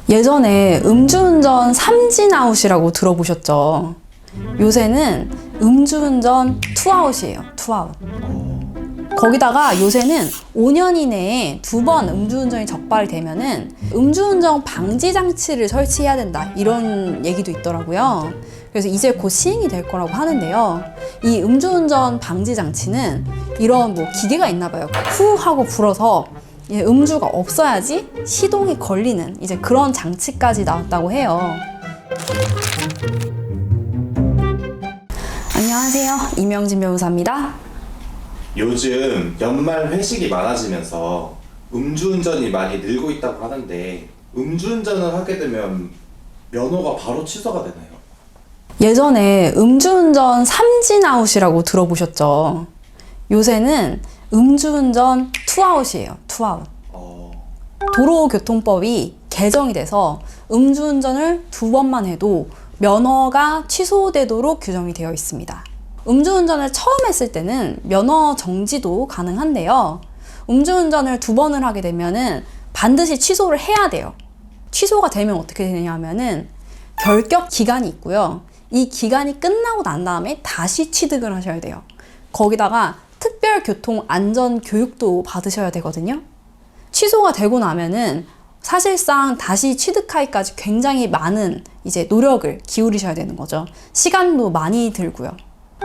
예전에 음주운전 삼진아웃이라고 들어보셨죠? 요새는 음주운전 투아웃이에요. 투아웃. 거기다가 요새는 5년 이내에 2번 음주운전이 적발이 되면은 음주운전 방지 장치를 설치해야 된다, 이런 얘기도 있더라고요. 그래서 이제 곧 시행이 될 거라고 하는데요. 이 음주운전 방지 장치는 이런 기계가 있나 봐요. 후 하고 불어서 음주가 없어야지 시동이 걸리는 이제 그런 장치까지 나왔다고 해요. 안녕하세요, 이명진 변호사입니다. 요즘 연말 회식이 많아지면서 음주운전이 많이 늘고 있다고 하는데, 음주운전을 하게 되면 면허가 바로 취소가 되나요? 예전에 음주운전 삼진아웃이라고 들어보셨죠? 요새는 음주운전 투아웃이에요. 투아웃. 도로교통법이 개정이 돼서 음주운전을 2번만 해도 면허가 취소되도록 규정이 되어 있습니다. 음주운전을 처음 했을 때는 면허 정지도 가능한데요. 음주운전을 2번을 하게 되면은 반드시 취소를 해야 돼요. 취소가 되면 어떻게 되냐면은 결격 기간이 있고요. 이 기간이 끝나고 난 다음에 다시 취득을 하셔야 돼요. 거기다가 특별교통안전교육도 받으셔야 되거든요. 취소가 되고 나면은 사실상 다시 취득하기까지 굉장히 많은 이제 노력을 기울이셔야 되는 거죠. 시간도 많이 들고요.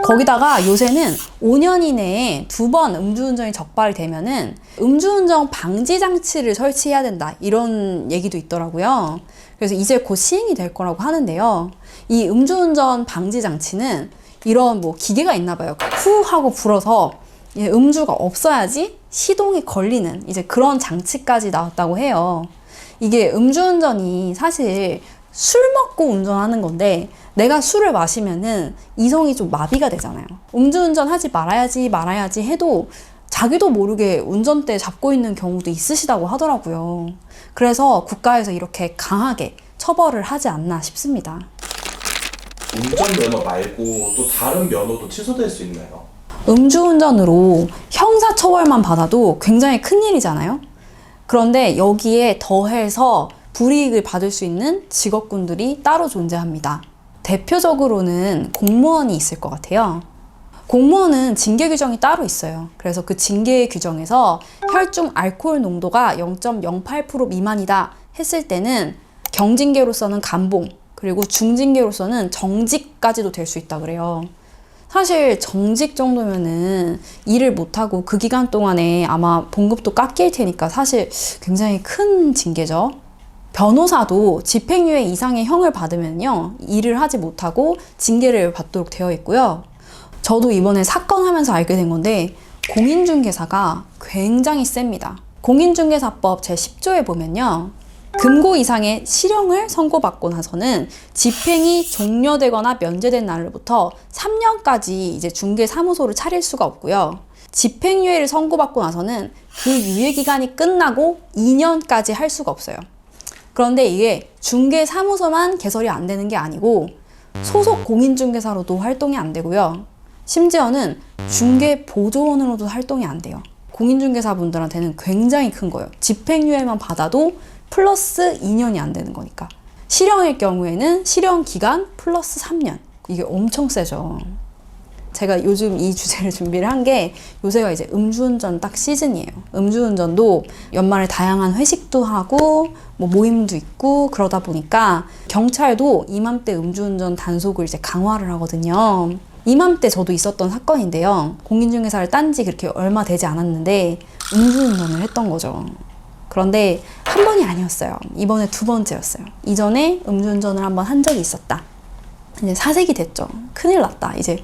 거기다가 요새는 5년 이내에 2번 음주운전이 적발이 되면은 음주운전 방지 장치를 설치해야 된다, 이런 얘기도 있더라고요. 그래서 이제 곧 시행이 될 거라고 하는데요. 이 음주운전 방지 장치는 이런 기계가 있나 봐요. 후 하고 불어서 음주가 없어야지 시동이 걸리는 이제 그런 장치까지 나왔다고 해요. 이게 음주운전이 사실 술 먹고 운전하는 건데, 내가 술을 마시면은 이성이 좀 마비가 되잖아요. 음주운전 하지 말아야지 해도 자기도 모르게 운전대 잡고 있는 경우도 있으시다고 하더라고요. 그래서 국가에서 이렇게 강하게 처벌을 하지 않나 싶습니다. 운전면허 말고 또 다른 면허도 취소될 수 있나요? 음주운전으로 형사처벌만 받아도 굉장히 큰일이잖아요. 그런데 여기에 더해서 불이익을 받을 수 있는 직업군들이 따로 존재합니다. 대표적으로는 공무원이 있을 것 같아요. 공무원은 징계 규정이 따로 있어요. 그래서 그 징계 규정에서 혈중 알코올 농도가 0.08% 미만이다 했을 때는 경징계로서는 감봉, 그리고 중징계로서는 정직까지도 될 수 있다 그래요. 사실 정직 정도면은 일을 못하고 그 기간 동안에 아마 봉급도 깎일 테니까 사실 굉장히 큰 징계죠. 변호사도 집행유예 이상의 형을 받으면요, 일을 하지 못하고 징계를 받도록 되어 있고요. 저도 이번에 사건 하면서 알게 된 건데, 공인중개사가 굉장히 셉니다. 공인중개사법 제10조에 보면요, 금고 이상의 실형을 선고받고 나서는 집행이 종료되거나 면제된 날로부터 3년까지 이제 중개사무소를 차릴 수가 없고요. 집행유예를 선고받고 나서는 그 유예기간이 끝나고 2년까지 할 수가 없어요. 그런데 이게 중개사무소만 개설이 안 되는 게 아니고 소속 공인중개사로도 활동이 안 되고요. 심지어는 중개보조원으로도 활동이 안 돼요. 공인중개사분들한테는 굉장히 큰 거예요. 집행유예만 받아도 플러스 2년이 안 되는 거니까. 실형일 경우에는 실형기간 플러스 3년. 이게 엄청 세죠. 제가 요즘 이 주제를 준비를 한 게, 요새가 이제 음주운전 딱 시즌이에요. 음주운전도 연말에 다양한 회식도 하고 모임도 있고 그러다 보니까 경찰도 이맘때 음주운전 단속을 이제 강화를 하거든요. 이맘때 저도 있었던 사건인데요. 공인중개사를 딴 지 그렇게 얼마 되지 않았는데 음주운전을 했던 거죠. 그런데 한 번이 아니었어요. 이번에 2번째였어요. 이전에 음주운전을 한번 한 적이 있었다. 이제 사색이 됐죠. 큰일 났다. 이제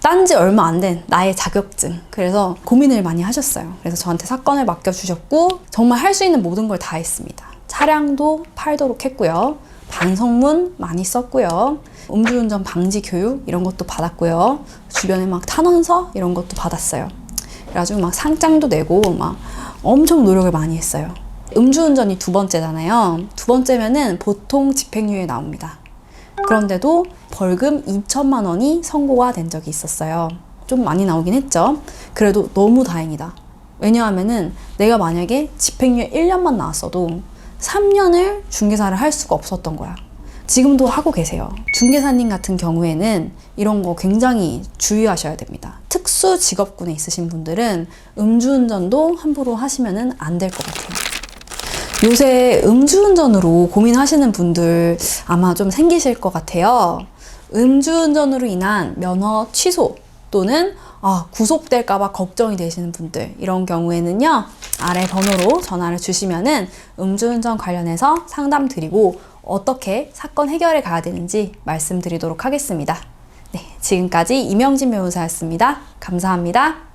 딴 지 얼마 안 된 나의 자격증. 그래서 고민을 많이 하셨어요. 그래서 저한테 사건을 맡겨주셨고, 정말 할 수 있는 모든 걸 다 했습니다. 차량도 팔도록 했고요. 반성문 많이 썼고요. 음주운전 방지 교육 이런 것도 받았고요. 주변에 막 탄원서 이런 것도 받았어요. 그래가지고 막 상장도 내고 막 엄청 노력을 많이 했어요. 음주운전이 2번째잖아요. 2번째면은 보통 집행유예 나옵니다. 그런데도 벌금 2천만 원이 선고가 된 적이 있었어요. 좀 많이 나오긴 했죠. 그래도 너무 다행이다. 왜냐하면은 내가 만약에 집행유예 1년만 나왔어도 3년을 중개사를 할 수가 없었던 거야. 지금도 하고 계세요. 중개사님 같은 경우에는 이런 거 굉장히 주의하셔야 됩니다. 특수 직업군에 있으신 분들은 음주운전도 함부로 하시면 안 될 것 같아요. 요새 음주운전으로 고민하시는 분들 아마 좀 생기실 것 같아요. 음주운전으로 인한 면허 취소 또는 구속될까봐 걱정이 되시는 분들, 이런 경우에는요, 아래 번호로 전화를 주시면은 음주운전 관련해서 상담 드리고 어떻게 사건 해결에 가야 되는지 말씀드리도록 하겠습니다. 네, 지금까지 이명진 변호사였습니다. 감사합니다.